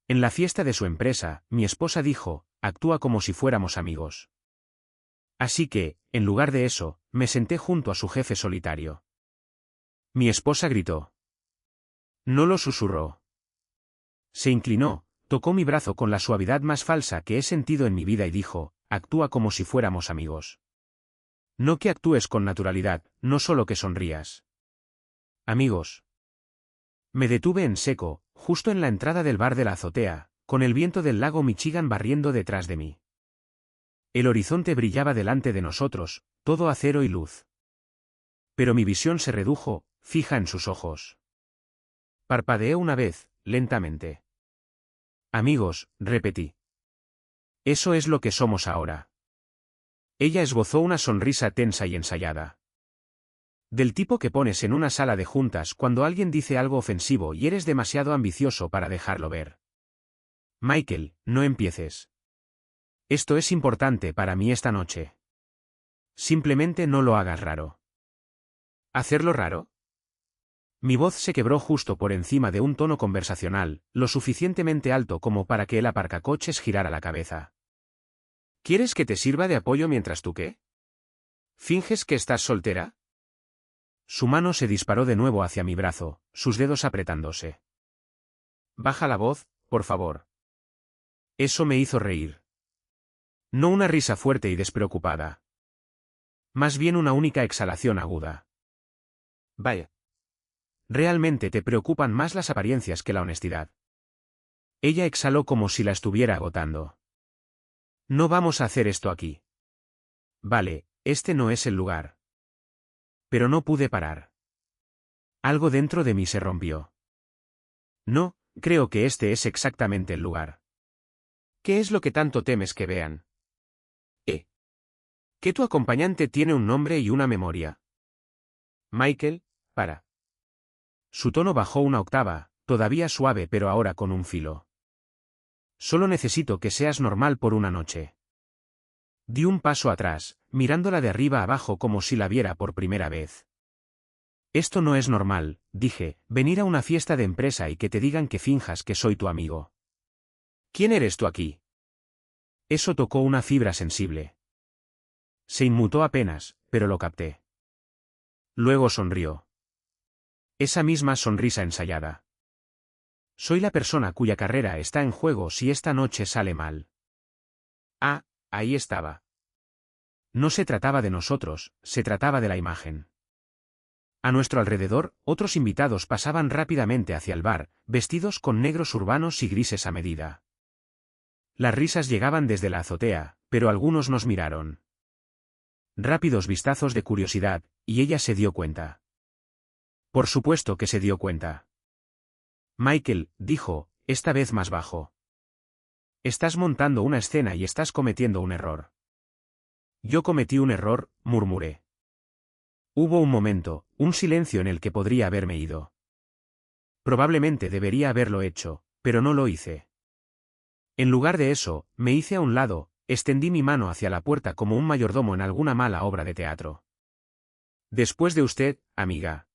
En la fiesta de su empresa, mi esposa dijo, actúa como si fuéramos amigos. Así que, en lugar de eso, me senté junto a su jefe solitario. Mi esposa gritó. No lo susurró. Se inclinó, tocó mi brazo con la suavidad más falsa que he sentido en mi vida y dijo, actúa como si fuéramos amigos. No que actúes con naturalidad, no solo que sonrías. Amigos. Me detuve en seco, justo en la entrada del bar de la azotea, con el viento del lago Michigan barriendo detrás de mí. El horizonte brillaba delante de nosotros, todo acero y luz. Pero mi visión se redujo, fija en sus ojos. Parpadeé una vez, lentamente. Amigos, repetí. Eso es lo que somos ahora. Ella esbozó una sonrisa tensa y ensayada. Del tipo que pones en una sala de juntas cuando alguien dice algo ofensivo y eres demasiado ambicioso para dejarlo ver. Michael, no empieces. Esto es importante para mí esta noche. Simplemente no lo hagas raro. ¿Hacerlo raro? Mi voz se quebró justo por encima de un tono conversacional, lo suficientemente alto como para que el aparcacoches girara la cabeza. ¿Quieres que te sirva de apoyo mientras tú qué? ¿Finges que estás soltera? Su mano se disparó de nuevo hacia mi brazo, sus dedos apretándose. Baja la voz, por favor. Eso me hizo reír. No una risa fuerte y despreocupada. Más bien una única exhalación aguda. Vaya. Realmente te preocupan más las apariencias que la honestidad. Ella exhaló como si la estuviera agotando. No vamos a hacer esto aquí. Vale, este no es el lugar. Pero no pude parar. Algo dentro de mí se rompió. No, creo que este es exactamente el lugar. ¿Qué es lo que tanto temes que vean? Que tu acompañante tiene un nombre y una memoria. Michael, para. Su tono bajó una octava, todavía suave pero ahora con un filo. Solo necesito que seas normal por una noche. Di un paso atrás, mirándola de arriba abajo como si la viera por primera vez. Esto no es normal, dije, venir a una fiesta de empresa y que te digan que finjas que soy tu amigo. ¿Quién eres tú aquí? Eso tocó una fibra sensible. Se inmutó apenas, pero lo capté. Luego sonrió. Esa misma sonrisa ensayada. Soy la persona cuya carrera está en juego si esta noche sale mal. Ah, ahí estaba. No se trataba de nosotros, se trataba de la imagen. A nuestro alrededor, otros invitados pasaban rápidamente hacia el bar, vestidos con negros urbanos y grises a medida. Las risas llegaban desde la azotea, pero algunos nos miraron. Rápidos vistazos de curiosidad, y ella se dio cuenta. Por supuesto que se dio cuenta. Michael, dijo, esta vez más bajo. Estás montando una escena y estás cometiendo un error. Yo cometí un error, murmuré. Hubo un momento, un silencio en el que podría haberme ido. Probablemente debería haberlo hecho, pero no lo hice. En lugar de eso, me hice a un lado, extendí mi mano hacia la puerta como un mayordomo en alguna mala obra de teatro. Después de usted, amiga.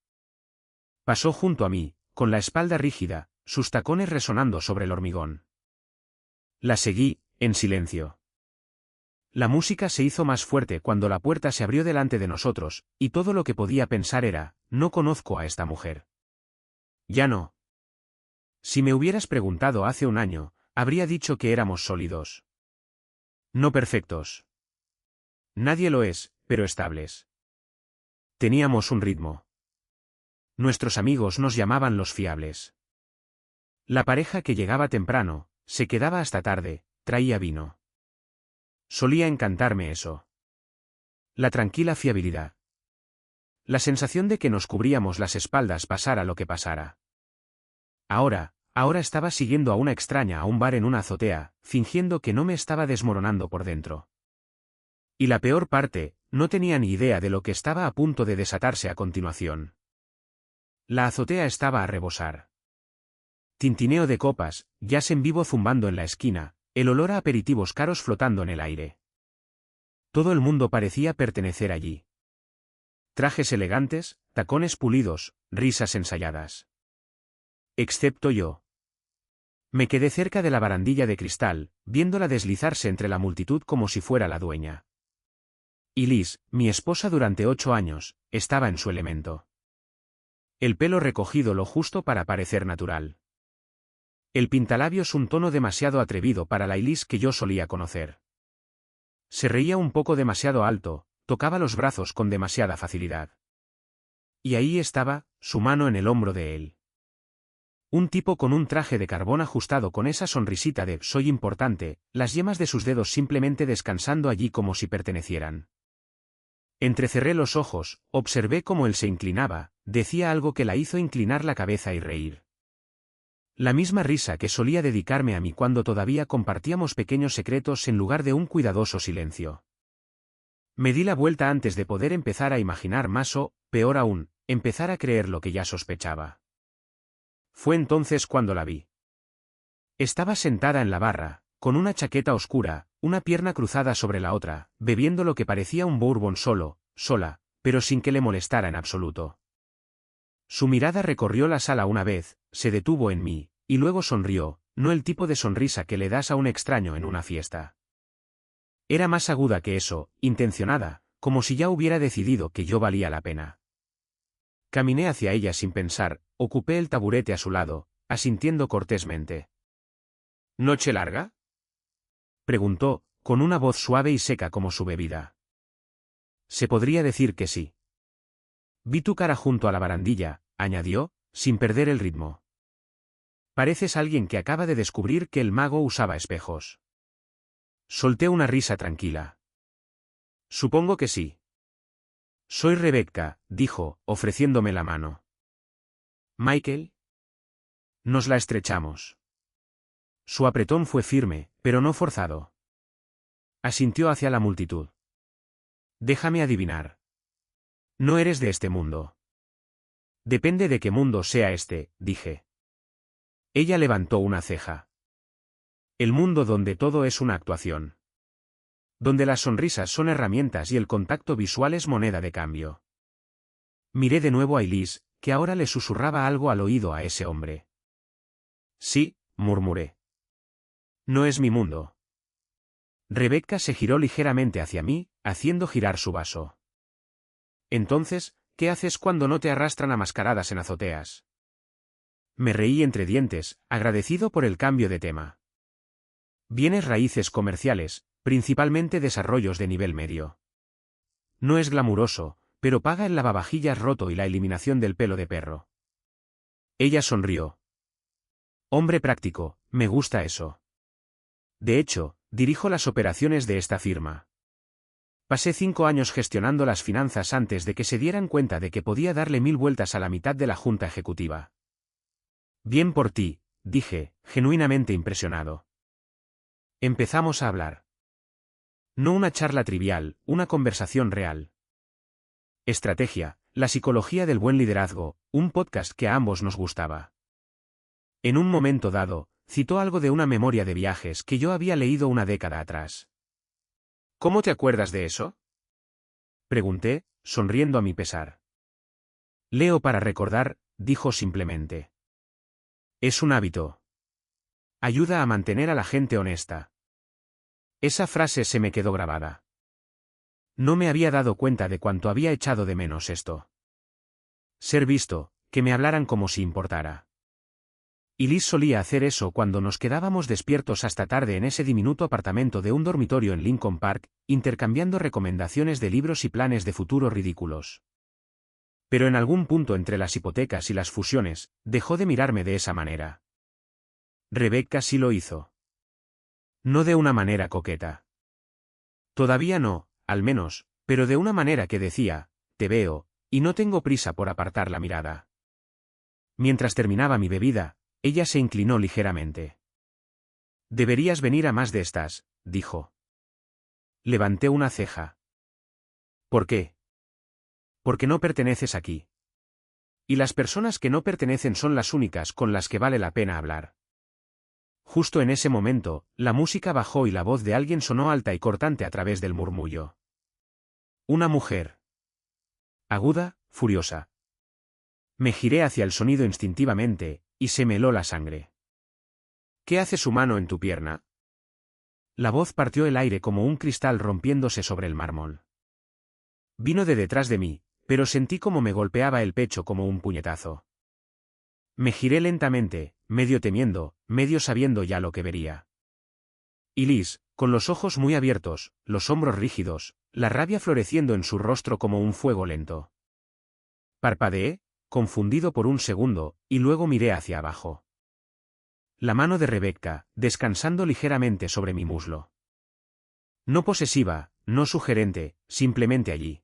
Pasó junto a mí, con la espalda rígida, sus tacones resonando sobre el hormigón. La seguí, en silencio. La música se hizo más fuerte cuando la puerta se abrió delante de nosotros, y todo lo que podía pensar era, no conozco a esta mujer. Ya no. Si me hubieras preguntado hace un año, habría dicho que éramos sólidos. No perfectos. Nadie lo es, pero estables. Teníamos un ritmo. Nuestros amigos nos llamaban los fiables. La pareja que llegaba temprano, se quedaba hasta tarde, traía vino. Solía encantarme eso. La tranquila fiabilidad. La sensación de que nos cubríamos las espaldas pasara lo que pasara. Ahora estaba siguiendo a una extraña a un bar en una azotea, fingiendo que no me estaba desmoronando por dentro. Y la peor parte, no tenía ni idea de lo que estaba a punto de desatarse a continuación. La azotea estaba a rebosar. Tintineo de copas, jazz en vivo zumbando en la esquina, el olor a aperitivos caros flotando en el aire. Todo el mundo parecía pertenecer allí. Trajes elegantes, tacones pulidos, risas ensayadas. Excepto yo. Me quedé cerca de la barandilla de cristal, viéndola deslizarse entre la multitud como si fuera la dueña. Y Liz, mi esposa durante 8 años, estaba en su elemento. El pelo recogido lo justo para parecer natural. El pintalabios un tono demasiado atrevido para la Liz que yo solía conocer. Se reía un poco demasiado alto, tocaba los brazos con demasiada facilidad. Y ahí estaba, su mano en el hombro de él. Un tipo con un traje de carbón ajustado con esa sonrisita de «soy importante», las yemas de sus dedos simplemente descansando allí como si pertenecieran. Entrecerré los ojos, observé cómo él se inclinaba, decía algo que la hizo inclinar la cabeza y reír. La misma risa que solía dedicarme a mí cuando todavía compartíamos pequeños secretos en lugar de un cuidadoso silencio. Me di la vuelta antes de poder empezar a imaginar más o, peor aún, empezar a creer lo que ya sospechaba. Fue entonces cuando la vi. Estaba sentada en la barra, con una chaqueta oscura, una pierna cruzada sobre la otra, bebiendo lo que parecía un bourbon sola, pero sin que le molestara en absoluto. Su mirada recorrió la sala una vez, se detuvo en mí, y luego sonrió, no el tipo de sonrisa que le das a un extraño en una fiesta. Era más aguda que eso, intencionada, como si ya hubiera decidido que yo valía la pena. Caminé hacia ella sin pensar, ocupé el taburete a su lado, asintiendo cortésmente. ¿Noche larga?, preguntó, con una voz suave y seca como su bebida. Se podría decir que sí. Vi tu cara junto a la barandilla, añadió, sin perder el ritmo. Pareces alguien que acaba de descubrir que el mago usaba espejos. Solté una risa tranquila. Supongo que sí. Soy Rebecca, dijo, ofreciéndome la mano. ¿Michael? Nos la estrechamos. Su apretón fue firme, pero no forzado. Asintió hacia la multitud. Déjame adivinar. No eres de este mundo. Depende de qué mundo sea este, dije. Ella levantó una ceja. El mundo donde todo es una actuación. Donde las sonrisas son herramientas y el contacto visual es moneda de cambio. Miré de nuevo a Elise, que ahora le susurraba algo al oído a ese hombre. Sí, murmuré. No es mi mundo. Rebecca se giró ligeramente hacia mí, haciendo girar su vaso. Entonces, ¿qué haces cuando no te arrastran a mascaradas en azoteas? Me reí entre dientes, agradecido por el cambio de tema. Bienes raíces comerciales, principalmente desarrollos de nivel medio. No es glamuroso, pero paga el lavavajillas roto y la eliminación del pelo de perro. Ella sonrió. Hombre práctico, me gusta eso. De hecho, dirijo las operaciones de esta firma. Pasé 5 años gestionando las finanzas antes de que se dieran cuenta de que podía darle 1000 vueltas a la mitad de la junta ejecutiva. Bien por ti, dije, genuinamente impresionado. Empezamos a hablar. No una charla trivial, una conversación real. Estrategia, la psicología del buen liderazgo, un podcast que a ambos nos gustaba. En un momento dado, citó algo de una memoria de viajes que yo había leído una década atrás. ¿Cómo te acuerdas de eso?, pregunté, sonriendo a mi pesar. Leo para recordar, dijo simplemente. Es un hábito. Ayuda a mantener a la gente honesta. Esa frase se me quedó grabada. No me había dado cuenta de cuánto había echado de menos esto. Ser visto, que me hablaran como si importara. Y Liz solía hacer eso cuando nos quedábamos despiertos hasta tarde en ese diminuto apartamento de un dormitorio en Lincoln Park, intercambiando recomendaciones de libros y planes de futuro ridículos. Pero en algún punto entre las hipotecas y las fusiones, dejó de mirarme de esa manera. Rebecca sí lo hizo. No de una manera coqueta. Todavía no, al menos, pero de una manera que decía, te veo, y no tengo prisa por apartar la mirada. Mientras terminaba mi bebida, ella se inclinó ligeramente. Deberías venir a más de estas, dijo. Levanté una ceja. ¿Por qué? Porque no perteneces aquí. Y las personas que no pertenecen son las únicas con las que vale la pena hablar. Justo en ese momento, la música bajó y la voz de alguien sonó alta y cortante a través del murmullo. Una mujer. Aguda, furiosa. Me giré hacia el sonido instintivamente, y se me heló la sangre. ¿Qué hace su mano en tu pierna? La voz partió el aire como un cristal rompiéndose sobre el mármol. Vino de detrás de mí, pero sentí como me golpeaba el pecho como un puñetazo. Me giré lentamente, medio temiendo, medio sabiendo ya lo que vería. Y Liz, con los ojos muy abiertos, los hombros rígidos, la rabia floreciendo en su rostro como un fuego lento. Parpadeé, confundido por un segundo, y luego miré hacia abajo. La mano de Rebecca, descansando ligeramente sobre mi muslo. No posesiva, no sugerente, simplemente allí.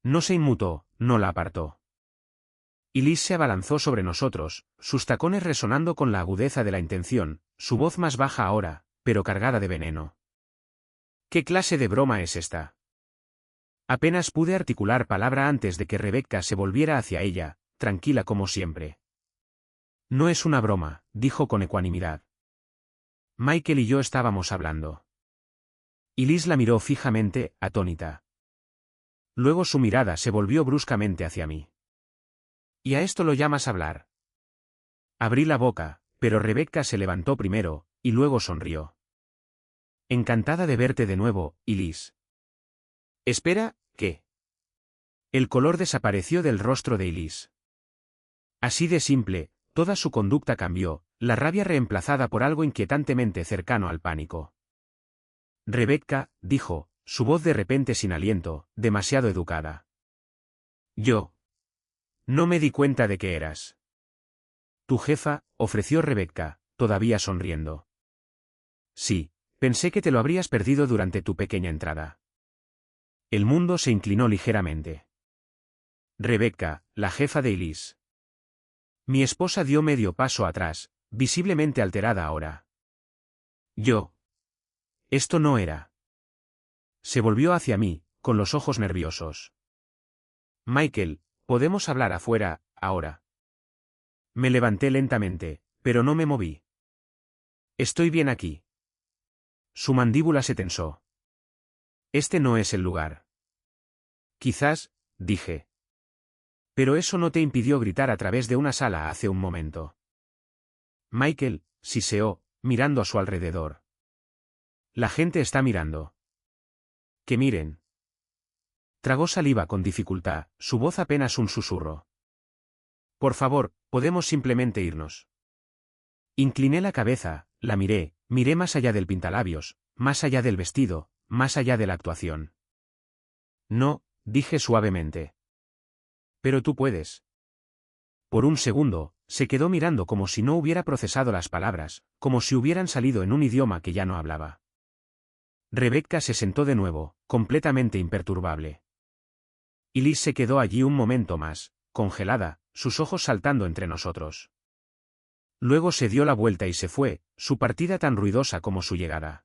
No se inmutó, no la apartó. Y Liz se abalanzó sobre nosotros, sus tacones resonando con la agudeza de la intención, su voz más baja ahora, pero cargada de veneno. ¿Qué clase de broma es esta? Apenas pude articular palabra antes de que Rebecca se volviera hacia ella, tranquila como siempre. No es una broma, dijo con ecuanimidad. Michael y yo estábamos hablando. Y Liz la miró fijamente, atónita. Luego su mirada se volvió bruscamente hacia mí. ¿Y a esto lo llamas hablar? Abrí la boca, pero Rebecca se levantó primero, y luego sonrió. Encantada de verte de nuevo, Liz. Espera, ¿qué? El color desapareció del rostro de Liz. Así de simple, toda su conducta cambió, la rabia reemplazada por algo inquietantemente cercano al pánico. Rebecca, dijo, su voz de repente sin aliento, demasiado educada. Yo. No me di cuenta de que eras. Tu jefa, ofreció Rebecca, todavía sonriendo. Sí, pensé que te lo habrías perdido durante tu pequeña entrada. El mundo se inclinó ligeramente. Rebecca, la jefa de Liz. Mi esposa dio medio paso atrás, visiblemente alterada ahora. Yo. Esto no era. Se volvió hacia mí, con los ojos nerviosos. Michael, podemos hablar afuera, ahora. Me levanté lentamente, pero no me moví. Estoy bien aquí. Su mandíbula se tensó. Este no es el lugar. Quizás, dije. Pero eso no te impidió gritar a través de una sala hace un momento. Michael, siseó, mirando a su alrededor. La gente está mirando. Que miren. Tragó saliva con dificultad, su voz apenas un susurro. Por favor, podemos simplemente irnos. Incliné la cabeza, la miré, miré más allá del pintalabios, más allá del vestido, más allá de la actuación. No, dije suavemente. Pero tú puedes. Por un segundo, se quedó mirando como si no hubiera procesado las palabras, como si hubieran salido en un idioma que ya no hablaba. Rebecca se sentó de nuevo, completamente imperturbable. Y Liz se quedó allí un momento más, congelada, sus ojos saltando entre nosotros. Luego se dio la vuelta y se fue, su partida tan ruidosa como su llegada.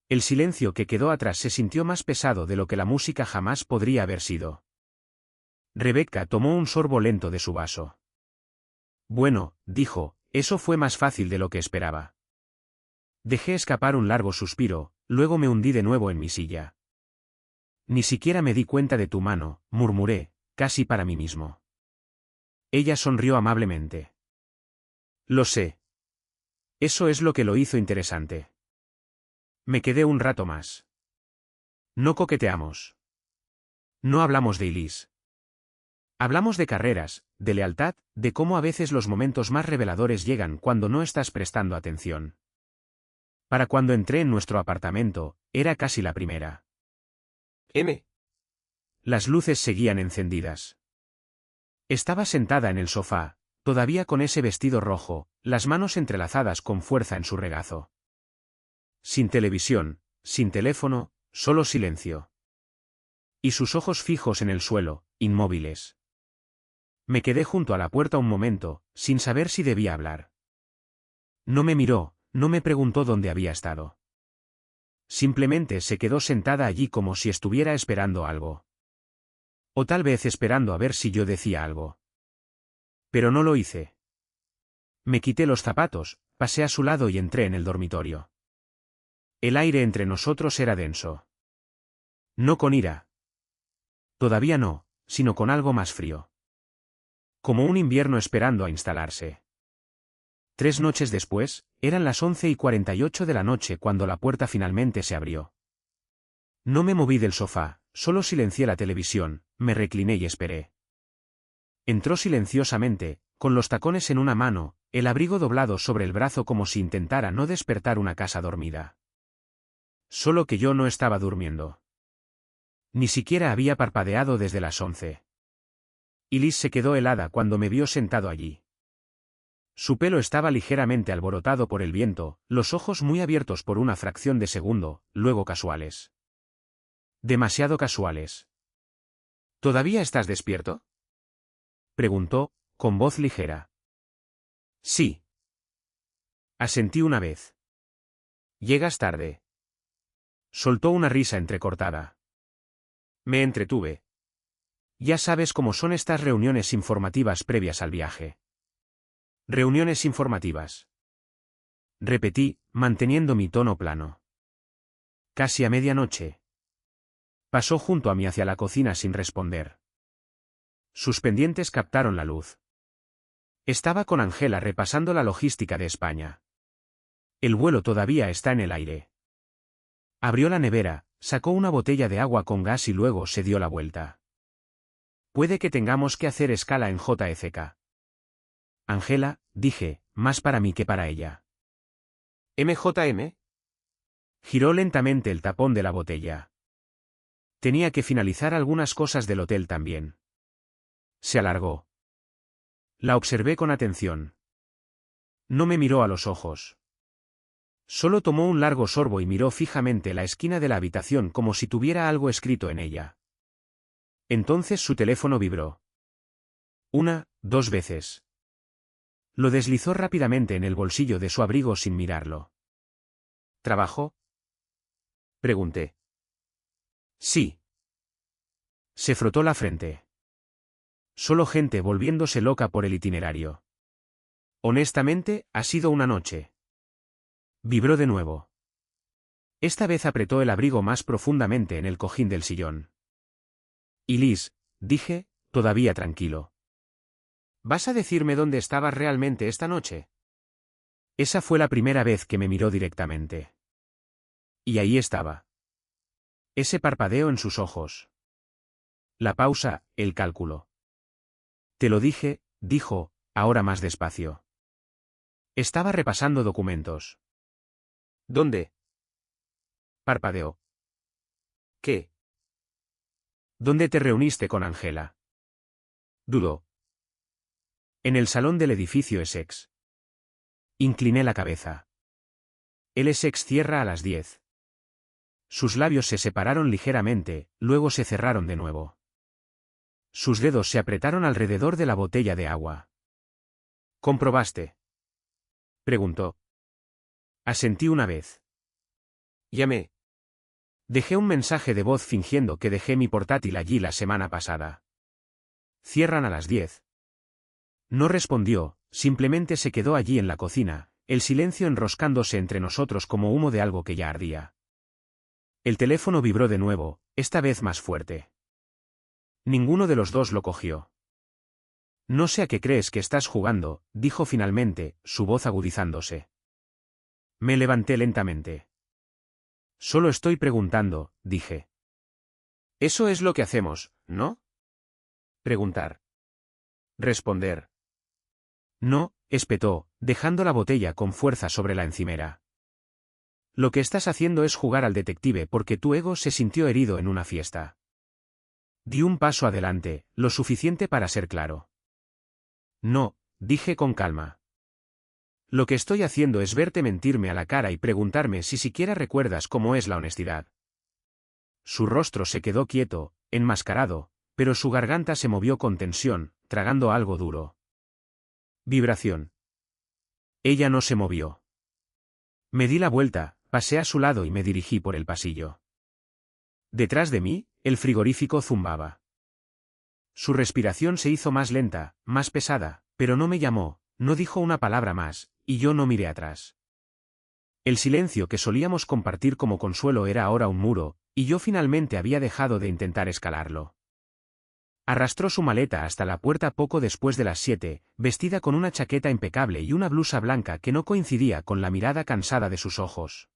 El silencio que quedó atrás se sintió más pesado de lo que la música jamás podría haber sido. Rebecca tomó un sorbo lento de su vaso. Bueno, dijo, eso fue más fácil de lo que esperaba. Dejé escapar un largo suspiro, luego me hundí de nuevo en mi silla. Ni siquiera me di cuenta de tu mano, murmuré, casi para mí mismo. Ella sonrió amablemente. Lo sé. Eso es lo que lo hizo interesante. Me quedé un rato más. No coqueteamos. No hablamos de Liz. Hablamos de carreras, de lealtad, de cómo a veces los momentos más reveladores llegan cuando no estás prestando atención. Para cuando entré en nuestro apartamento, era casi la primera. Las luces seguían encendidas. Estaba sentada en el sofá, todavía con ese vestido rojo, las manos entrelazadas con fuerza en su regazo. Sin televisión, sin teléfono, solo silencio. Y sus ojos fijos en el suelo, inmóviles. Me quedé junto a la puerta un momento, sin saber si debía hablar. No me miró, no me preguntó dónde había estado. Simplemente se quedó sentada allí como si estuviera esperando algo. O tal vez esperando a ver si yo decía algo. Pero no lo hice. Me quité los zapatos, pasé a su lado y entré en el dormitorio. El aire entre nosotros era denso. No con ira. Todavía no, sino con algo más frío. Como un invierno esperando a instalarse. 3 noches después, eran las 11:48 de la noche cuando la puerta finalmente se abrió. No me moví del sofá, solo silencié la televisión, me recliné y esperé. Entró silenciosamente, con los tacones en una mano, el abrigo doblado sobre el brazo como si intentara no despertar una casa dormida. Solo que yo no estaba durmiendo. Ni siquiera había parpadeado desde las 11. Y Liz se quedó helada cuando me vio sentado allí. Su pelo estaba ligeramente alborotado por el viento, los ojos muy abiertos por una fracción de segundo, luego casuales. Demasiado casuales. ¿Todavía estás despierto?, preguntó, con voz ligera. Sí. Asentí una vez. Llegas tarde. Soltó una risa entrecortada. Me entretuve. Ya sabes cómo son estas reuniones informativas previas al viaje. Reuniones informativas. Repetí, manteniendo mi tono plano. Casi a medianoche. Pasó junto a mí hacia la cocina sin responder. Sus pendientes captaron la luz. Estaba con Angela repasando la logística de España. El vuelo todavía está en el aire. Abrió la nevera, sacó una botella de agua con gas y luego se dio la vuelta. Puede que tengamos que hacer escala en JFK. Angela, dije, más para mí que para ella. ¿MJM? Giró lentamente el tapón de la botella. Tenía que finalizar algunas cosas del hotel también. Se alargó. La observé con atención. No me miró a los ojos. Solo tomó un largo sorbo y miró fijamente la esquina de la habitación como si tuviera algo escrito en ella. Entonces su teléfono vibró. 1, 2 veces. Lo deslizó rápidamente en el bolsillo de su abrigo sin mirarlo. ¿Trabajo?, pregunté. Sí. Se frotó la frente. Solo gente volviéndose loca por el itinerario. Honestamente, ha sido una noche. Vibró de nuevo. Esta vez apretó el abrigo más profundamente en el cojín del sillón. Y Liz, dije, todavía tranquilo. ¿Vas a decirme dónde estabas realmente esta noche? Esa fue la primera vez que me miró directamente. Y ahí estaba. Ese parpadeo en sus ojos. La pausa, el cálculo. Te lo dije, dijo, ahora más despacio. Estaba repasando documentos. ¿Dónde? Parpadeó. ¿Qué? ¿Dónde te reuniste con Angela? Dudó. En el salón del edificio Essex. Incliné la cabeza. El Essex cierra a las 10. Sus labios se separaron ligeramente, luego se cerraron de nuevo. Sus dedos se apretaron alrededor de la botella de agua. ¿Comprobaste?, preguntó. Asentí una vez. Llamé. Dejé un mensaje de voz fingiendo que dejé mi portátil allí la semana pasada. Cierran a las 10. No respondió, simplemente se quedó allí en la cocina, el silencio enroscándose entre nosotros como humo de algo que ya ardía. El teléfono vibró de nuevo, esta vez más fuerte. Ninguno de los dos lo cogió. No sé a qué crees que estás jugando, dijo finalmente, su voz agudizándose. Me levanté lentamente. Solo estoy preguntando, dije. Eso es lo que hacemos, ¿no? Preguntar. Responder. No, espetó, dejando la botella con fuerza sobre la encimera. Lo que estás haciendo es jugar al detective porque tu ego se sintió herido en una fiesta. Di un paso adelante, lo suficiente para ser claro. No, dije con calma. Lo que estoy haciendo es verte mentirme a la cara y preguntarme si siquiera recuerdas cómo es la honestidad. Su rostro se quedó quieto, enmascarado, pero su garganta se movió con tensión, tragando algo duro. Vibración. Ella no se movió. Me di la vuelta, pasé a su lado y me dirigí por el pasillo. Detrás de mí, el frigorífico zumbaba. Su respiración se hizo más lenta, más pesada, pero no me llamó, no dijo una palabra más, y yo no miré atrás. El silencio que solíamos compartir como consuelo era ahora un muro, y yo finalmente había dejado de intentar escalarlo. Arrastró su maleta hasta la puerta poco después de las 7, vestida con una chaqueta impecable y una blusa blanca que no coincidía con la mirada cansada de sus ojos.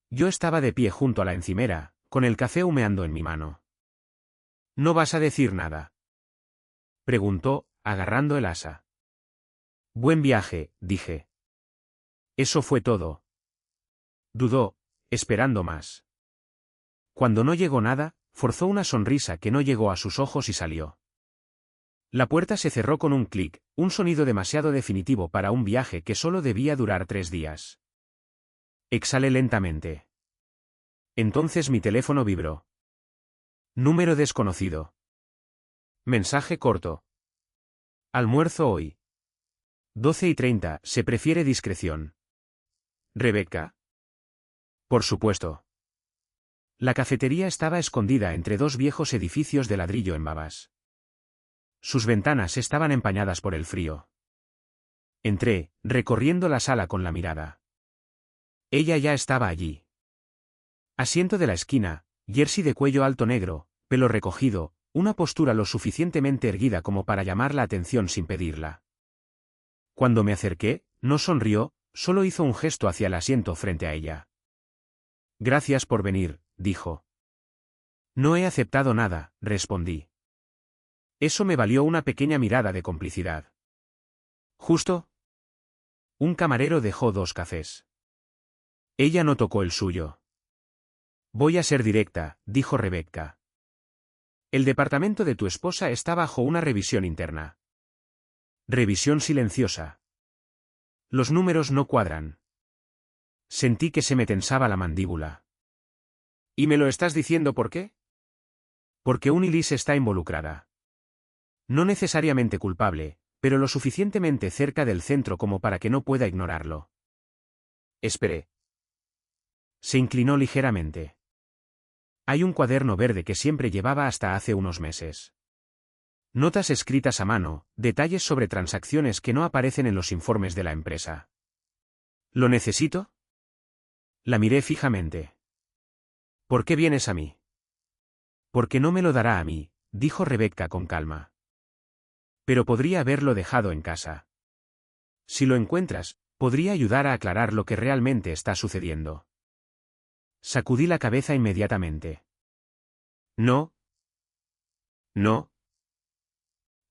Yo estaba de pie junto a la encimera, con el café humeando en mi mano. ¿No vas a decir nada?, preguntó, agarrando el asa. Buen viaje, dije. Eso fue todo. Dudó, esperando más. Cuando no llegó nada, forzó una sonrisa que no llegó a sus ojos y salió. La puerta se cerró con un clic, un sonido demasiado definitivo para un viaje que solo debía durar 3 días. Exhalé lentamente. Entonces mi teléfono vibró. Número desconocido. Mensaje corto. Almuerzo hoy. 12:30, se prefiere discreción. Rebecca. Por supuesto. La cafetería estaba escondida entre 2 viejos edificios de ladrillo en babas. Sus ventanas estaban empañadas por el frío. Entré, recorriendo la sala con la mirada. Ella ya estaba allí. Asiento de la esquina, jersey de cuello alto negro, pelo recogido, una postura lo suficientemente erguida como para llamar la atención sin pedirla. Cuando me acerqué, no sonrió, solo hizo un gesto hacia el asiento frente a ella. Gracias por venir, dijo. No he aceptado nada, respondí. Eso me valió una pequeña mirada de complicidad. ¿Justo? Un camarero dejó 2 cafés. Ella no tocó el suyo. Voy a ser directa, dijo Rebecca. El departamento de tu esposa está bajo una revisión interna. Revisión silenciosa. Los números no cuadran. Sentí que se me tensaba la mandíbula. ¿Y me lo estás diciendo por qué? Porque Unilis está involucrada. No necesariamente culpable, pero lo suficientemente cerca del centro como para que no pueda ignorarlo. Esperé. Se inclinó ligeramente. Hay un cuaderno verde que siempre llevaba hasta hace unos meses. Notas escritas a mano, detalles sobre transacciones que no aparecen en los informes de la empresa. ¿Lo necesito? La miré fijamente. ¿Por qué vienes a mí? Porque no me lo dará a mí, dijo Rebecca con calma. Pero podría haberlo dejado en casa. Si lo encuentras, podría ayudar a aclarar lo que realmente está sucediendo. Sacudí la cabeza inmediatamente. No. No.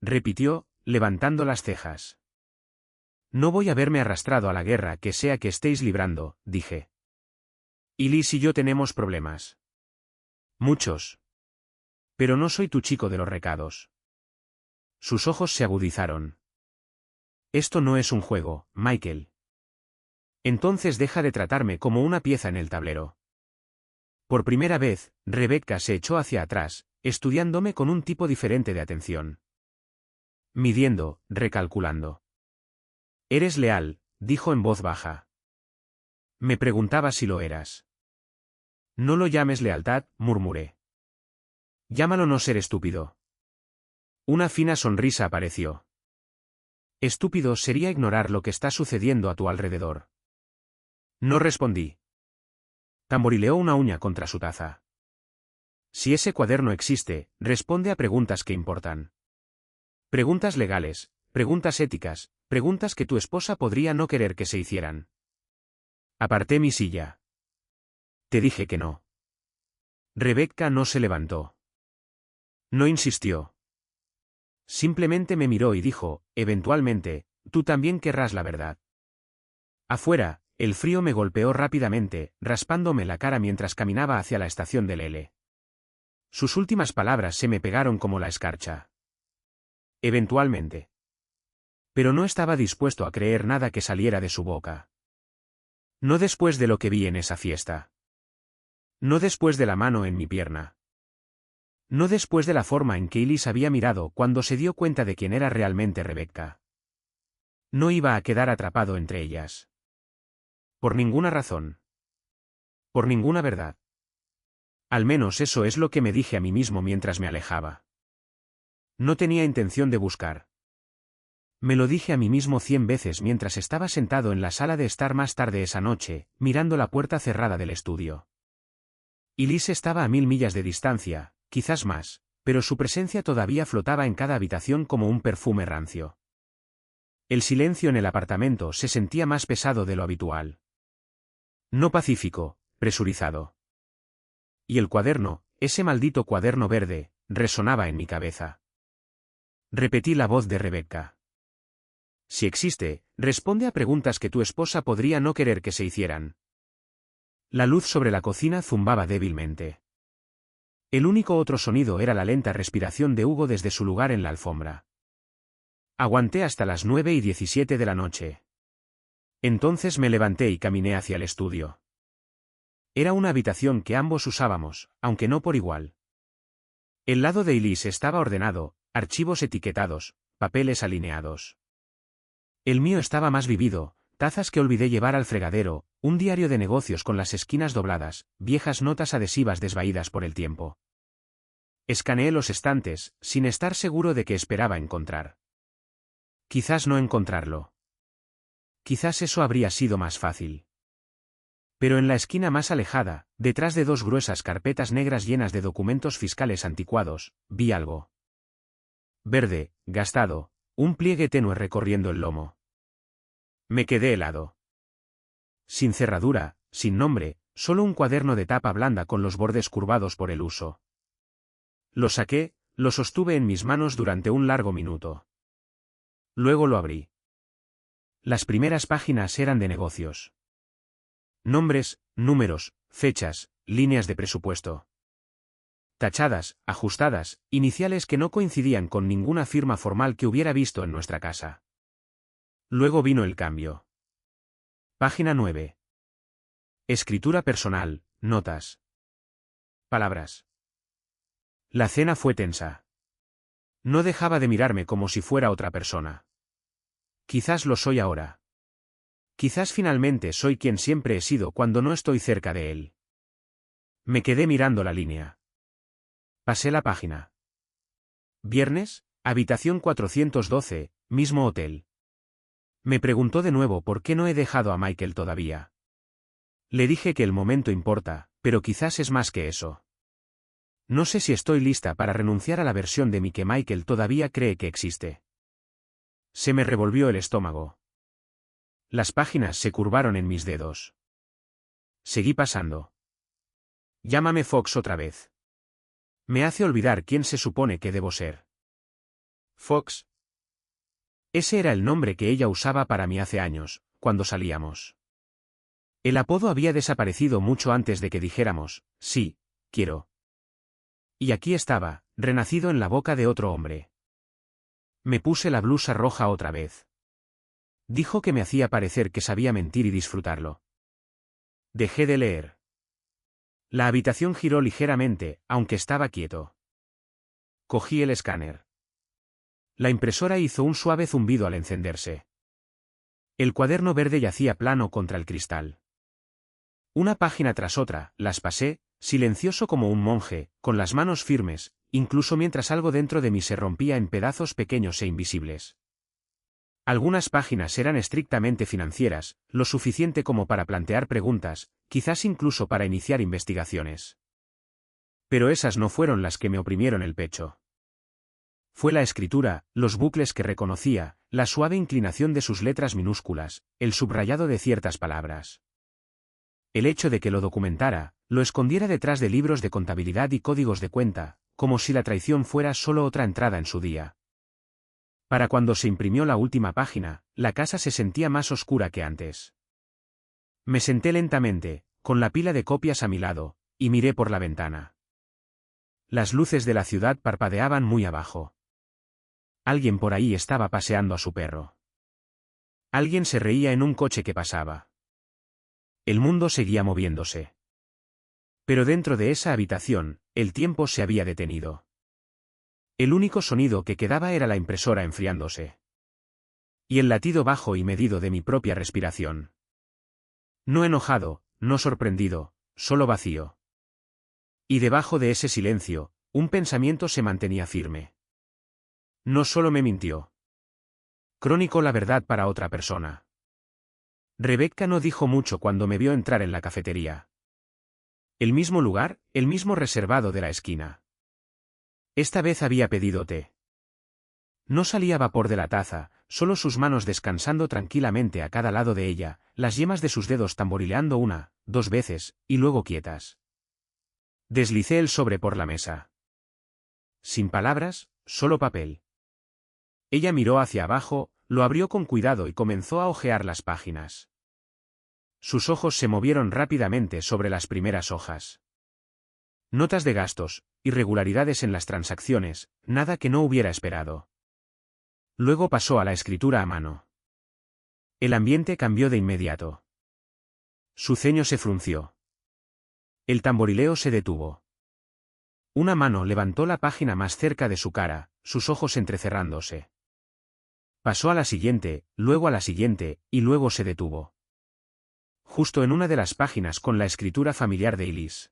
Repitió, levantando las cejas. No voy a verme arrastrado a la guerra que sea que estéis librando, dije. Y Liz y yo tenemos problemas. Muchos. Pero no soy tu chico de los recados. Sus ojos se agudizaron. Esto no es un juego, Michael. Entonces deja de tratarme como una pieza en el tablero. Por primera vez, Rebecca se echó hacia atrás, estudiándome con un tipo diferente de atención. Midiendo, recalculando. Eres leal, dijo en voz baja. Me preguntaba si lo eras. No lo llames lealtad, murmuré. Llámalo no ser estúpido. Una fina sonrisa apareció. Estúpido sería ignorar lo que está sucediendo a tu alrededor. No respondí. Tamborileó una uña contra su taza. Si ese cuaderno existe, responde a preguntas que importan. Preguntas legales, preguntas éticas, preguntas que tu esposa podría no querer que se hicieran. Aparté mi silla. Te dije que no. Rebecca no se levantó. No insistió. Simplemente me miró y dijo, eventualmente, tú también querrás la verdad. Afuera, el frío me golpeó rápidamente, raspándome la cara mientras caminaba hacia la estación del L. Sus últimas palabras se me pegaron como la escarcha. Eventualmente. Pero no estaba dispuesto a creer nada que saliera de su boca. No después de lo que vi en esa fiesta. No después de la mano en mi pierna. No después de la forma en que Elise había mirado cuando se dio cuenta de quién era realmente Rebecca. No iba a quedar atrapado entre ellas. Por ninguna razón. Por ninguna verdad. Al menos eso es lo que me dije a mí mismo mientras me alejaba. No tenía intención de buscar. Me lo dije a mí mismo 100 veces mientras estaba sentado en la sala de estar más tarde esa noche, mirando la puerta cerrada del estudio. Elise estaba a 1000 millas de distancia, quizás más, pero su presencia todavía flotaba en cada habitación como un perfume rancio. El silencio en el apartamento se sentía más pesado de lo habitual. No pacífico, presurizado. Y el cuaderno, ese maldito cuaderno verde, resonaba en mi cabeza. Repetí la voz de Rebecca. Si existe, responde a preguntas que tu esposa podría no querer que se hicieran. La luz sobre la cocina zumbaba débilmente. El único otro sonido era la lenta respiración de Hugo desde su lugar en la alfombra. Aguanté hasta las 9:17 de la noche. Entonces me levanté y caminé hacia el estudio. Era una habitación que ambos usábamos, aunque no por igual. El lado de Elise estaba ordenado, archivos etiquetados, papeles alineados. El mío estaba más vivido, tazas que olvidé llevar al fregadero, un diario de negocios con las esquinas dobladas, viejas notas adhesivas desvaídas por el tiempo. Escaneé los estantes, sin estar seguro de qué esperaba encontrar. Quizás no encontrarlo. Quizás eso habría sido más fácil. Pero en la esquina más alejada, detrás de dos gruesas carpetas negras llenas de documentos fiscales anticuados, vi algo. Verde, gastado, un pliegue tenue recorriendo el lomo. Me quedé helado. Sin cerradura, sin nombre, solo un cuaderno de tapa blanda con los bordes curvados por el uso. Lo saqué, lo sostuve en mis manos durante un largo minuto. Luego lo abrí. Las primeras páginas eran de negocios. Nombres, números, fechas, líneas de presupuesto. Tachadas, ajustadas, iniciales que no coincidían con ninguna firma formal que hubiera visto en nuestra casa. Luego vino el cambio. Página 9. Escritura personal, notas. Palabras. La cena fue tensa. No dejaba de mirarme como si fuera otra persona. Quizás lo soy ahora. Quizás finalmente soy quien siempre he sido cuando no estoy cerca de él. Me quedé mirando la línea. Pasé la página. Viernes, habitación 412, mismo hotel. Me preguntó de nuevo por qué no he dejado a Michael todavía. Le dije que el momento importa, pero quizás es más que eso. No sé si estoy lista para renunciar a la versión de mí que Michael todavía cree que existe. Se me revolvió el estómago. Las páginas se curvaron en mis dedos. Seguí pasando. Llámame Fox otra vez. Me hace olvidar quién se supone que debo ser. Fox. Ese era el nombre que ella usaba para mí hace años, cuando salíamos. El apodo había desaparecido mucho antes de que dijéramos, sí, quiero. Y aquí estaba, renacido en la boca de otro hombre. Me puse la blusa roja otra vez. Dijo que me hacía parecer que sabía mentir y disfrutarlo. Dejé de leer. La habitación giró ligeramente, aunque estaba quieto. Cogí el escáner. La impresora hizo un suave zumbido al encenderse. El cuaderno verde yacía plano contra el cristal. Una página tras otra, las pasé, silencioso como un monje, con las manos firmes, incluso mientras algo dentro de mí se rompía en pedazos pequeños e invisibles. Algunas páginas eran estrictamente financieras, lo suficiente como para plantear preguntas, quizás incluso para iniciar investigaciones. Pero esas no fueron las que me oprimieron el pecho. Fue la escritura, los bucles que reconocía, la suave inclinación de sus letras minúsculas, el subrayado de ciertas palabras. El hecho de que lo documentara, lo escondiera detrás de libros de contabilidad y códigos de cuenta, como si la traición fuera solo otra entrada en su día. Para cuando se imprimió la última página, la casa se sentía más oscura que antes. Me senté lentamente, con la pila de copias a mi lado, y miré por la ventana. Las luces de la ciudad parpadeaban muy abajo. Alguien por ahí estaba paseando a su perro. Alguien se reía en un coche que pasaba. El mundo seguía moviéndose. Pero dentro de esa habitación, el tiempo se había detenido. El único sonido que quedaba era la impresora enfriándose. Y el latido bajo y medido de mi propia respiración. No enojado, no sorprendido, solo vacío. Y debajo de ese silencio, un pensamiento se mantenía firme. No solo me mintió. Crónico la verdad para otra persona. Rebecca no dijo mucho cuando me vio entrar en la cafetería. El mismo lugar, el mismo reservado de la esquina. Esta vez había pedido té. No salía vapor de la taza, solo sus manos descansando tranquilamente a cada lado de ella, las yemas de sus dedos tamborileando una, dos veces, y luego quietas. Deslicé el sobre por la mesa. Sin palabras, solo papel. Ella miró hacia abajo, lo abrió con cuidado y comenzó a hojear las páginas. Sus ojos se movieron rápidamente sobre las primeras hojas. Notas de gastos, irregularidades en las transacciones, nada que no hubiera esperado. Luego pasó a la escritura a mano. El ambiente cambió de inmediato. Su ceño se frunció. El tamborileo se detuvo. Una mano levantó la página más cerca de su cara, sus ojos entrecerrándose. Pasó a la siguiente, luego a la siguiente, y luego se detuvo. Justo en una de las páginas con la escritura familiar de Elise.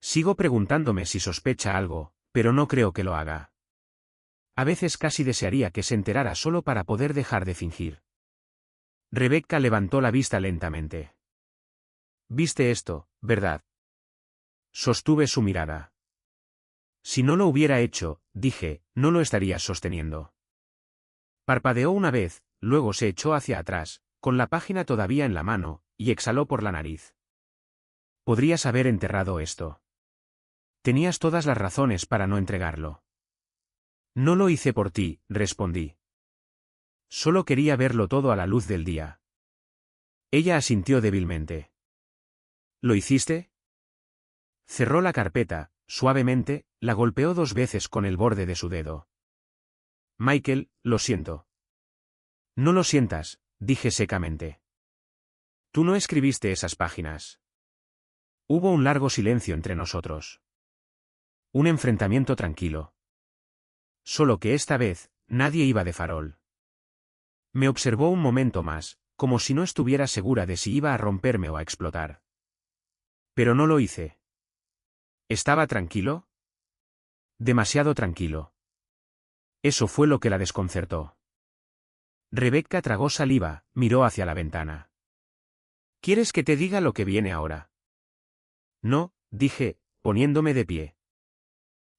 Sigo preguntándome si sospecha algo, pero no creo que lo haga. A veces casi desearía que se enterara solo para poder dejar de fingir. Rebecca levantó la vista lentamente. «¿Viste esto, verdad?» Sostuve su mirada. «Si no lo hubiera hecho», dije, «no lo estarías sosteniendo». Parpadeó una vez, luego se echó hacia atrás, con la página todavía en la mano, y exhaló por la nariz. «Podrías haber enterrado esto. Tenías todas las razones para no entregarlo». «No lo hice por ti», respondí. «Solo quería verlo todo a la luz del día». Ella asintió débilmente. «¿Lo hiciste?» Cerró la carpeta, suavemente, la golpeó 2 veces con el borde de su dedo. «Michael, lo siento». «No lo sientas», dije secamente. «Tú no escribiste esas páginas». Hubo un largo silencio entre nosotros. Un enfrentamiento tranquilo. Solo que esta vez, nadie iba de farol. Me observó un momento más, como si no estuviera segura de si iba a romperme o a explotar. Pero no lo hice. ¿Estaba tranquilo? Demasiado tranquilo. Eso fue lo que la desconcertó. Rebecca tragó saliva, miró hacia la ventana. ¿Quieres que te diga lo que viene ahora? No, dije, poniéndome de pie.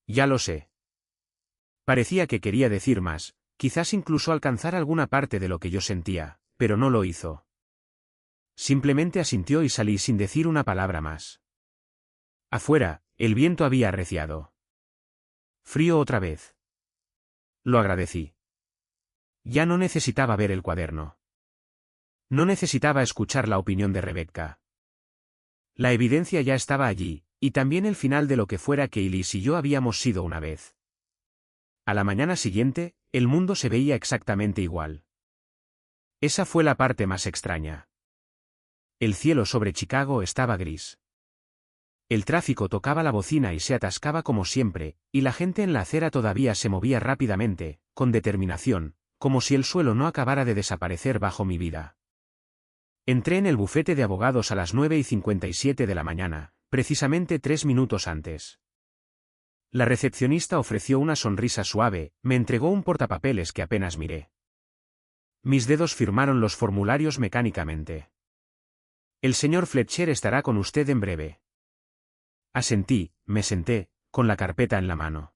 Ya lo sé. Parecía que quería decir más, quizás incluso alcanzar alguna parte de lo que yo sentía, pero no lo hizo. Simplemente asintió y salí sin decir una palabra más. Afuera, el viento había arreciado. Frío otra vez. Lo agradecí. Ya no necesitaba ver el cuaderno. No necesitaba escuchar la opinión de Rebecca. La evidencia ya estaba allí, y también el final de lo que fuera que Elise y yo habíamos sido una vez. A la mañana siguiente, el mundo se veía exactamente igual. Esa fue la parte más extraña. El cielo sobre Chicago estaba gris. El tráfico tocaba la bocina y se atascaba como siempre, y la gente en la acera todavía se movía rápidamente, con determinación, como si el suelo no acabara de desaparecer bajo mi vida. Entré en el bufete de abogados a las 9:57 de la mañana, precisamente 3 minutos antes. La recepcionista ofreció una sonrisa suave, me entregó un portapapeles que apenas miré. Mis dedos firmaron los formularios mecánicamente. «El señor Fletcher estará con usted en breve». Asentí, me senté, con la carpeta en la mano.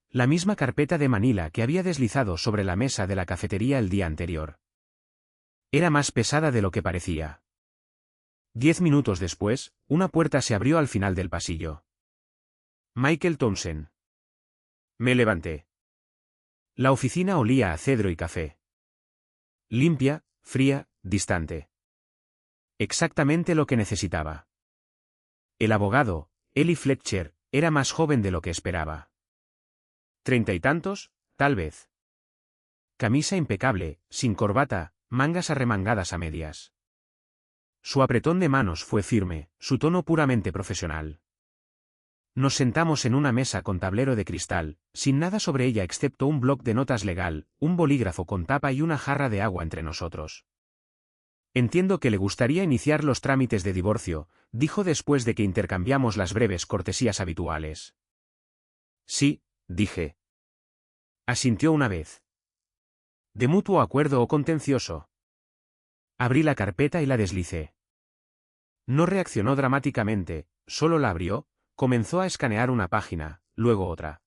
La misma carpeta de Manila que había deslizado sobre la mesa de la cafetería el día anterior. Era más pesada de lo que parecía. 10 minutos después, una puerta se abrió al final del pasillo. Michael Townsend. Me levanté. La oficina olía a cedro y café. Limpia, fría, distante. Exactamente lo que necesitaba. El abogado, Eli Fletcher, era más joven de lo que esperaba. 30 y tantos, tal vez. Camisa impecable, sin corbata, mangas arremangadas a medias. Su apretón de manos fue firme, su tono puramente profesional. Nos sentamos en una mesa con tablero de cristal, sin nada sobre ella excepto un bloc de notas legal, un bolígrafo con tapa y una jarra de agua entre nosotros. Entiendo que le gustaría iniciar los trámites de divorcio, dijo después de que intercambiamos las breves cortesías habituales. Sí, dije. Asintió una vez. ¿De mutuo acuerdo o contencioso? Abrí la carpeta y la deslicé. No reaccionó dramáticamente, solo la abrió, comenzó a escanear una página, luego otra.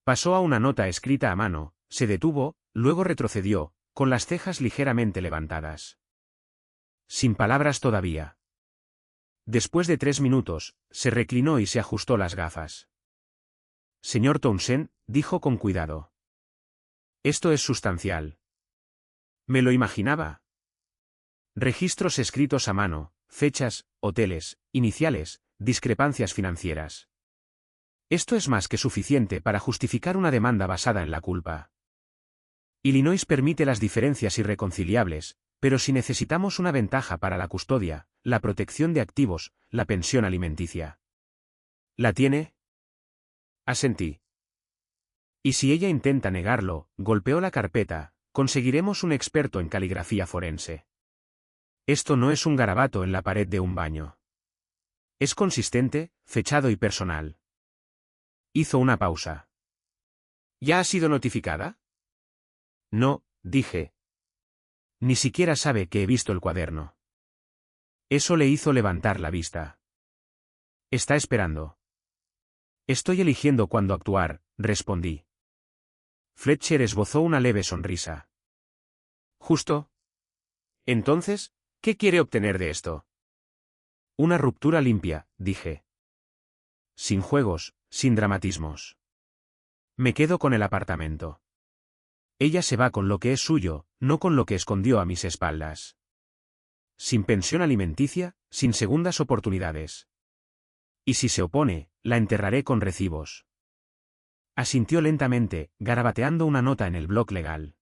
Pasó a una nota escrita a mano, se detuvo, luego retrocedió, con las cejas ligeramente levantadas. Sin palabras todavía. Después de 3 minutos, se reclinó y se ajustó las gafas. Señor Townsend, dijo con cuidado. Esto es sustancial. Me lo imaginaba. Registros escritos a mano, fechas, hoteles, iniciales, discrepancias financieras. Esto es más que suficiente para justificar una demanda basada en la culpa. Illinois permite las diferencias irreconciliables, pero si necesitamos una ventaja para la custodia, la protección de activos, la pensión alimenticia. ¿La tiene? Asentí. Y si ella intenta negarlo, golpeó la carpeta, conseguiremos un experto en caligrafía forense. Esto no es un garabato en la pared de un baño. Es consistente, fechado y personal. Hizo una pausa. ¿Ya ha sido notificada? No, dije. Ni siquiera sabe que he visto el cuaderno. Eso le hizo levantar la vista. Está esperando. Estoy eligiendo cuándo actuar, respondí. Fletcher esbozó una leve sonrisa. ¿Justo? Entonces, ¿qué quiere obtener de esto? Una ruptura limpia, dije. Sin juegos, sin dramatismos. Me quedo con el apartamento. Ella se va con lo que es suyo, no con lo que escondió a mis espaldas. Sin pensión alimenticia, sin segundas oportunidades. Y si se opone, la enterraré con recibos. Asintió lentamente, garabateando una nota en el bloc legal.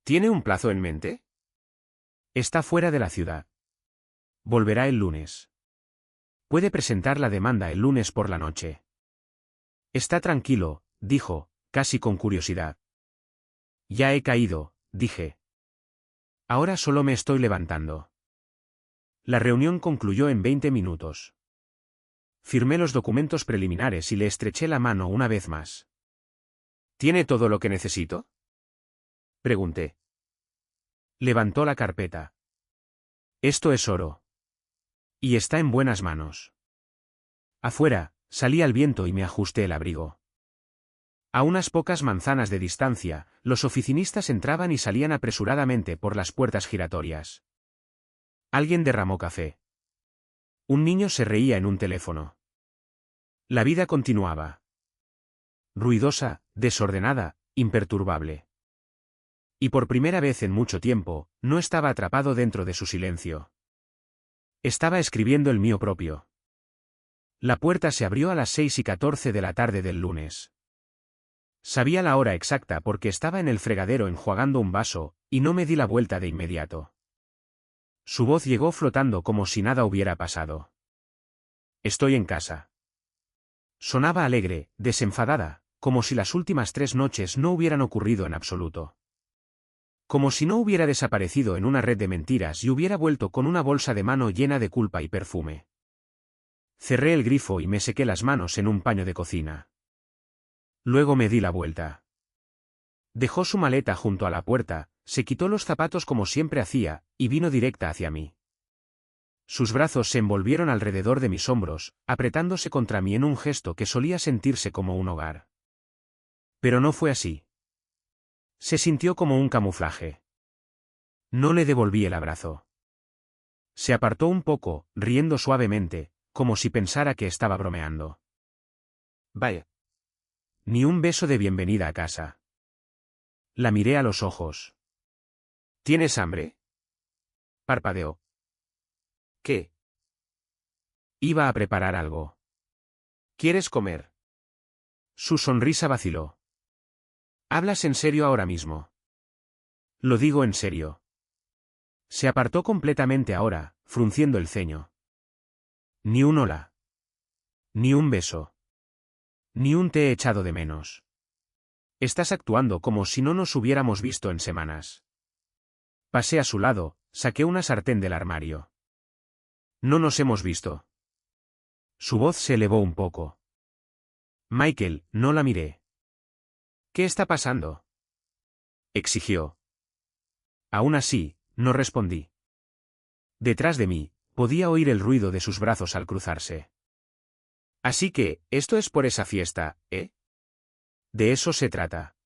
¿Tiene un plazo en mente? Está fuera de la ciudad. Volverá el lunes. Puede presentar la demanda el lunes por la noche. Está tranquilo, dijo, casi con curiosidad. Ya he caído, dije. Ahora solo me estoy levantando. La reunión concluyó en 20 minutos. Firmé los documentos preliminares y le estreché la mano una vez más. ¿Tiene todo lo que necesito? Pregunté. Levantó la carpeta. Esto es oro. Y está en buenas manos. Afuera, salí al viento y me ajusté el abrigo. A unas pocas manzanas de distancia, los oficinistas entraban y salían apresuradamente por las puertas giratorias. Alguien derramó café. Un niño se reía en un teléfono. La vida continuaba. Ruidosa, desordenada, imperturbable. Y por primera vez en mucho tiempo, no estaba atrapado dentro de su silencio. Estaba escribiendo el mío propio. La puerta se abrió a las 6:14 de la tarde del lunes. Sabía la hora exacta porque estaba en el fregadero enjuagando un vaso, y no me di la vuelta de inmediato. Su voz llegó flotando como si nada hubiera pasado. Estoy en casa. Sonaba alegre, desenfadada, como si las últimas 3 noches no hubieran ocurrido en absoluto. Como si no hubiera desaparecido en una red de mentiras y hubiera vuelto con una bolsa de mano llena de culpa y perfume. Cerré el grifo y me sequé las manos en un paño de cocina. Luego me di la vuelta. Dejó su maleta junto a la puerta, se quitó los zapatos como siempre hacía, y vino directa hacia mí. Sus brazos se envolvieron alrededor de mis hombros, apretándose contra mí en un gesto que solía sentirse como un hogar. Pero no fue así. Se sintió como un camuflaje. No le devolví el abrazo. Se apartó un poco, riendo suavemente, como si pensara que estaba bromeando. Vaya. Ni un beso de bienvenida a casa. La miré a los ojos. ¿Tienes hambre? Parpadeó. ¿Qué? Iba a preparar algo. ¿Quieres comer? Su sonrisa vaciló. ¿Hablas en serio ahora mismo? Lo digo en serio. Se apartó completamente ahora, frunciendo el ceño. Ni un hola. Ni un beso. Ni un te he echado de menos. Estás actuando como si no nos hubiéramos visto en semanas. Pasé a su lado, saqué una sartén del armario. No nos hemos visto. Su voz se elevó un poco. Michael, no la miré. ¿Qué está pasando? Exigió. Aún así, no respondí. Detrás de mí, podía oír el ruido de sus brazos al cruzarse. Así que, esto es por esa fiesta, ¿eh? De eso se trata.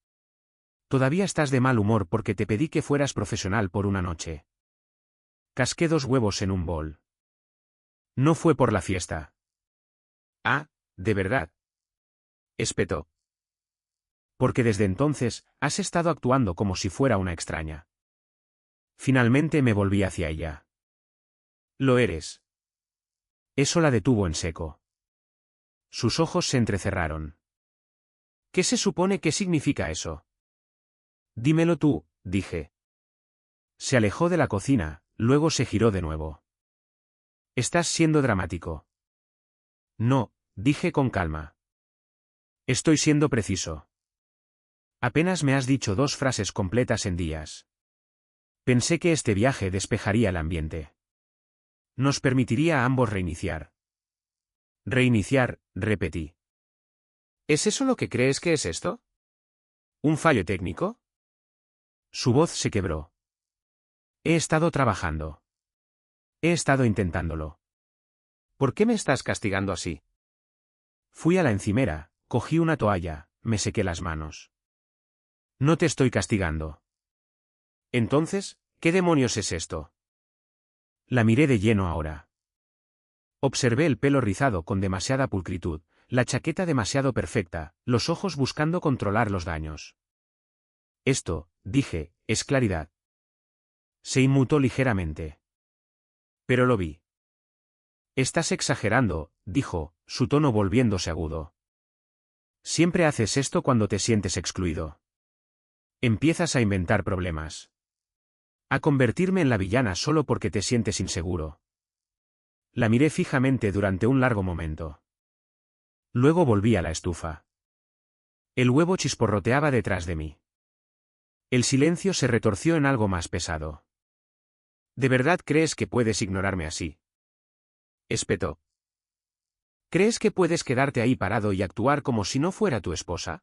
Todavía estás de mal humor porque te pedí que fueras profesional por una noche. Casqué 2 huevos en un bol. No fue por la fiesta. Ah, ¿de verdad? Espetó. Porque desde entonces, has estado actuando como si fuera una extraña. Finalmente me volví hacia ella. Lo eres. Eso la detuvo en seco. Sus ojos se entrecerraron. ¿Qué se supone que significa eso? Dímelo tú, dije. Se alejó de la cocina, luego se giró de nuevo. Estás siendo dramático. No, dije con calma. Estoy siendo preciso. Apenas me has dicho 2 frases completas en días. Pensé que este viaje despejaría el ambiente. Nos permitiría a ambos reiniciar. Reiniciar, repetí. ¿Es eso lo que crees que es esto? ¿Un fallo técnico? Su voz se quebró. He estado trabajando. He estado intentándolo. ¿Por qué me estás castigando así? Fui a la encimera, cogí una toalla, me sequé las manos. No te estoy castigando. Entonces, ¿qué demonios es esto? La miré de lleno ahora. Observé el pelo rizado con demasiada pulcritud, la chaqueta demasiado perfecta, los ojos buscando controlar los daños. Esto, dije, es claridad. Se inmutó ligeramente. Pero lo vi. Estás exagerando, dijo, su tono volviéndose agudo. Siempre haces esto cuando te sientes excluido. Empiezas a inventar problemas. A convertirme en la villana solo porque te sientes inseguro. La miré fijamente durante un largo momento. Luego volví a la estufa. El huevo chisporroteaba detrás de mí. El silencio se retorció en algo más pesado. ¿De verdad crees que puedes ignorarme así? Espetó. ¿Crees que puedes quedarte ahí parado y actuar como si no fuera tu esposa?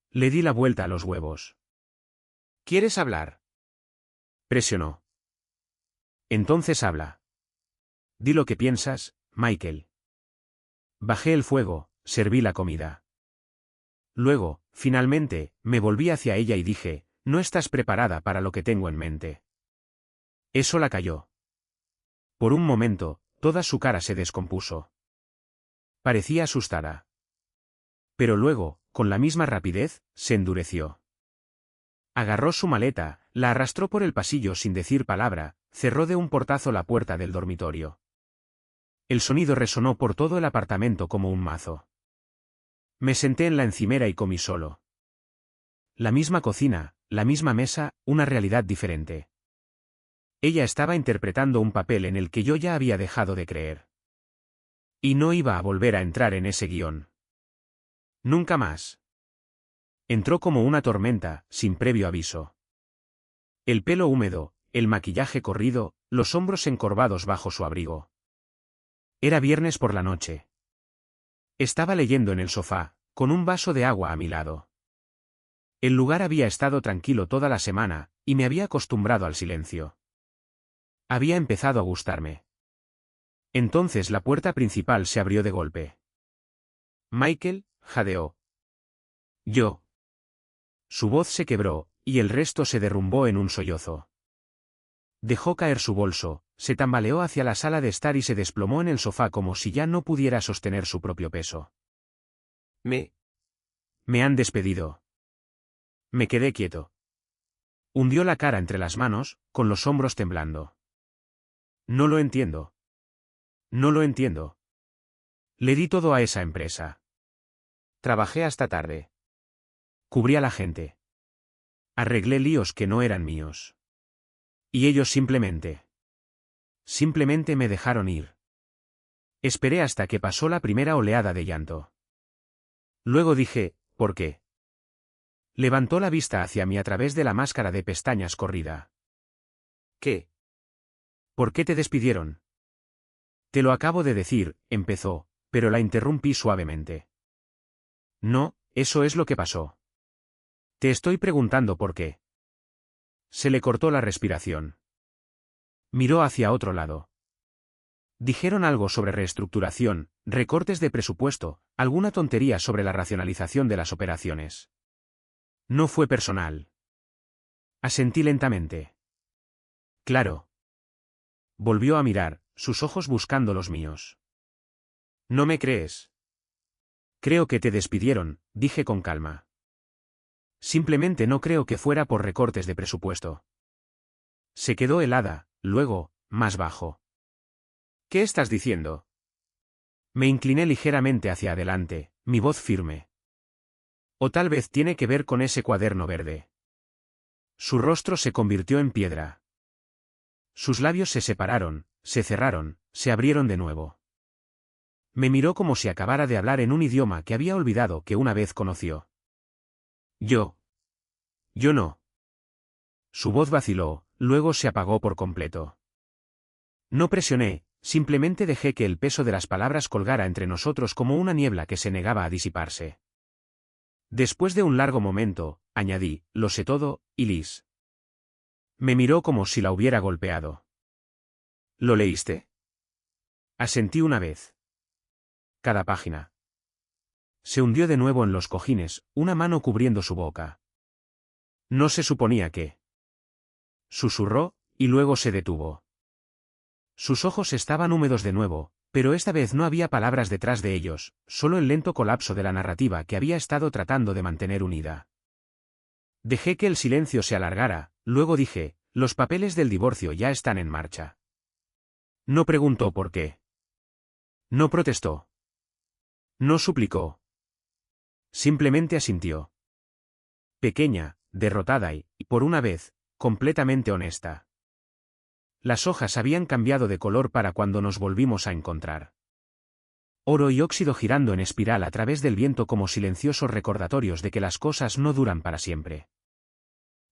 Le di la vuelta a los huevos. ¿Quieres hablar? Presionó. Entonces habla. Di lo que piensas, Michael. Bajé el fuego, serví la comida. Luego, finalmente, me volví hacia ella y dije, no estás preparada para lo que tengo en mente. Eso la calló. Por un momento, toda su cara se descompuso. Parecía asustada. Pero luego, con la misma rapidez, se endureció. Agarró su maleta, la arrastró por el pasillo sin decir palabra, cerró de un portazo la puerta del dormitorio. El sonido resonó por todo el apartamento como un mazo. Me senté en la encimera y comí solo. La misma cocina, la misma mesa, una realidad diferente. Ella estaba interpretando un papel en el que yo ya había dejado de creer. Y no iba a volver a entrar en ese guión. Nunca más. Entró como una tormenta, sin previo aviso. El pelo húmedo, el maquillaje corrido, los hombros encorvados bajo su abrigo. Era viernes por la noche. Estaba leyendo en el sofá, con un vaso de agua a mi lado. El lugar había estado tranquilo toda la semana, y me había acostumbrado al silencio. Había empezado a gustarme. Entonces la puerta principal se abrió de golpe. Michael, jadeó. Yo. Su voz se quebró, y el resto se derrumbó en un sollozo. Dejó caer su bolso, se tambaleó hacia la sala de estar y se desplomó en el sofá como si ya no pudiera sostener su propio peso. Me han despedido. Me quedé quieto. Hundió la cara entre las manos, con los hombros temblando. No lo entiendo. No lo entiendo. Le di todo a esa empresa. Trabajé hasta tarde. Cubrí a la gente. Arreglé líos que no eran míos. Y ellos simplemente me dejaron ir. Esperé hasta que pasó la primera oleada de llanto. Luego dije, ¿por qué? Levantó la vista hacia mí a través de la máscara de pestañas corrida. ¿Qué? ¿Por qué te despidieron? Te lo acabo de decir, empezó, pero la interrumpí suavemente. No, eso es lo que pasó. Te estoy preguntando por qué. Se le cortó la respiración. Miró hacia otro lado. Dijeron algo sobre reestructuración, recortes de presupuesto, alguna tontería sobre la racionalización de las operaciones. No fue personal. Asentí lentamente. Claro. Volvió a mirar, sus ojos buscando los míos. ¿No me crees? Creo que te despidieron, dije con calma. Simplemente no creo que fuera por recortes de presupuesto. Se quedó helada, luego, más bajo. ¿Qué estás diciendo? Me incliné ligeramente hacia adelante, mi voz firme. O tal vez tiene que ver con ese cuaderno verde. Su rostro se convirtió en piedra. Sus labios se separaron, se cerraron, se abrieron de nuevo. Me miró como si acabara de hablar en un idioma que había olvidado que una vez conoció. Yo no. Su voz vaciló, luego se apagó por completo. No presioné, simplemente dejé que el peso de las palabras colgara entre nosotros como una niebla que se negaba a disiparse. Después de un largo momento, añadí, lo sé todo, y Liz. Me miró como si la hubiera golpeado. ¿Lo leíste? Asentí una vez. Cada página. Se hundió de nuevo en los cojines, una mano cubriendo su boca. No se suponía que. Susurró, y luego se detuvo. Sus ojos estaban húmedos de nuevo, pero esta vez no había palabras detrás de ellos, solo el lento colapso de la narrativa que había estado tratando de mantener unida. Dejé que el silencio se alargara, luego dije, los papeles del divorcio ya están en marcha. No preguntó por qué. No protestó. No suplicó. Simplemente asintió. Pequeña, derrotada y, por una vez, completamente honesta. Las hojas habían cambiado de color para cuando nos volvimos a encontrar. Oro y óxido girando en espiral a través del viento como silenciosos recordatorios de que las cosas no duran para siempre.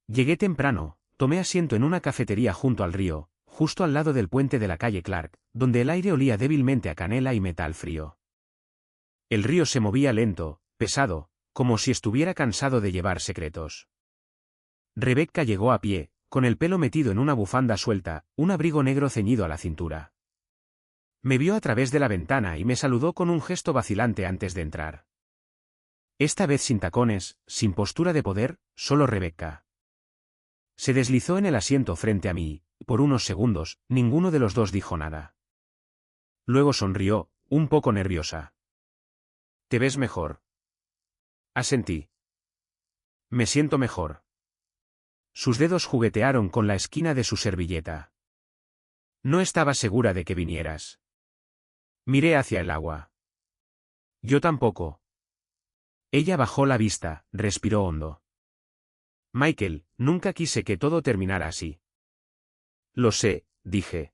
Llegué temprano, tomé asiento en una cafetería junto al río, justo al lado del puente de la calle Clark, donde el aire olía débilmente a canela y metal frío. El río se movía lento, pesado, como si estuviera cansado de llevar secretos. Rebecca llegó a pie, con el pelo metido en una bufanda suelta, un abrigo negro ceñido a la cintura. Me vio a través de la ventana y me saludó con un gesto vacilante antes de entrar. Esta vez sin tacones, sin postura de poder, solo Rebecca. Se deslizó en el asiento frente a mí, y por unos segundos, ninguno de los dos dijo nada. Luego sonrió, un poco nerviosa. ¿Te ves mejor? Asentí. Me siento mejor. Sus dedos juguetearon con la esquina de su servilleta. No estaba segura de que vinieras. Miré hacia el agua. Yo tampoco. Ella bajó la vista, respiró hondo. Michael, nunca quise que todo terminara así. Lo sé, dije.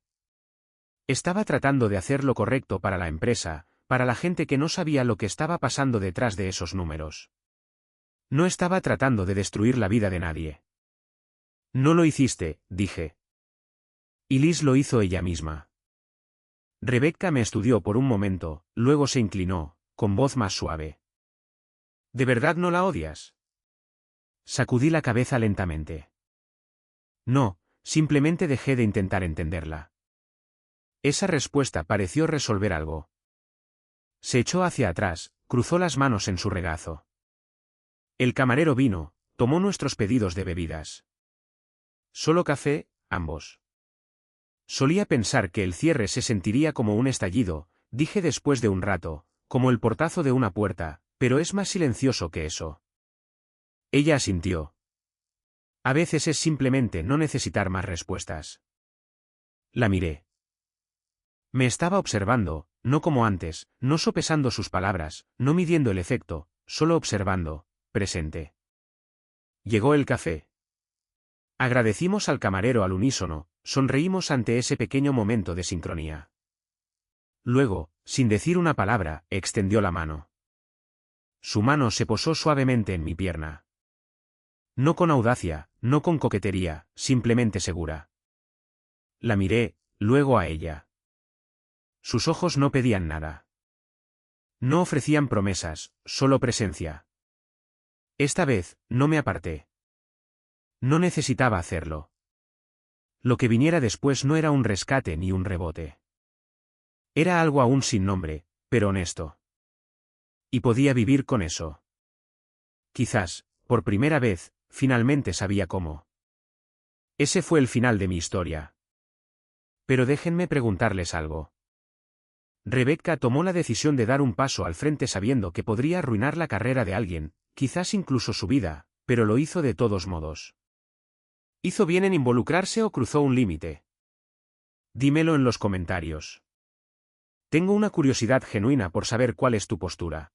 Estaba tratando de hacer lo correcto para la empresa, para la gente que no sabía lo que estaba pasando detrás de esos números. No estaba tratando de destruir la vida de nadie. No lo hiciste, dije. Y Liz lo hizo ella misma. Rebecca me estudió por un momento, luego se inclinó, con voz más suave. ¿De verdad no la odias? Sacudí la cabeza lentamente. No, simplemente dejé de intentar entenderla. Esa respuesta pareció resolver algo. Se echó hacia atrás, cruzó las manos en su regazo. El camarero vino, tomó nuestros pedidos de bebidas. Solo café, ambos. Solía pensar que el cierre se sentiría como un estallido, dije después de un rato, como el portazo de una puerta, pero es más silencioso que eso. Ella asintió. A veces es simplemente no necesitar más respuestas. La miré. Me estaba observando, no como antes, no sopesando sus palabras, no midiendo el efecto, solo observando, presente. Llegó el café. Agradecimos al camarero al unísono, sonreímos ante ese pequeño momento de sincronía. Luego, sin decir una palabra, extendió la mano. Su mano se posó suavemente en mi pierna. No con audacia, no con coquetería, simplemente segura. La miré, luego a ella. Sus ojos no pedían nada. No ofrecían promesas, solo presencia. Esta vez, no me aparté. No necesitaba hacerlo. Lo que viniera después no era un rescate ni un rebote. Era algo aún sin nombre, pero honesto. Y podía vivir con eso. Quizás, por primera vez, finalmente sabía cómo. Ese fue el final de mi historia. Pero déjenme preguntarles algo. Rebecca tomó la decisión de dar un paso al frente sabiendo que podría arruinar la carrera de alguien, quizás incluso su vida, pero lo hizo de todos modos. ¿Hizo bien en involucrarse o cruzó un límite? Dímelo en los comentarios. Tengo una curiosidad genuina por saber cuál es tu postura.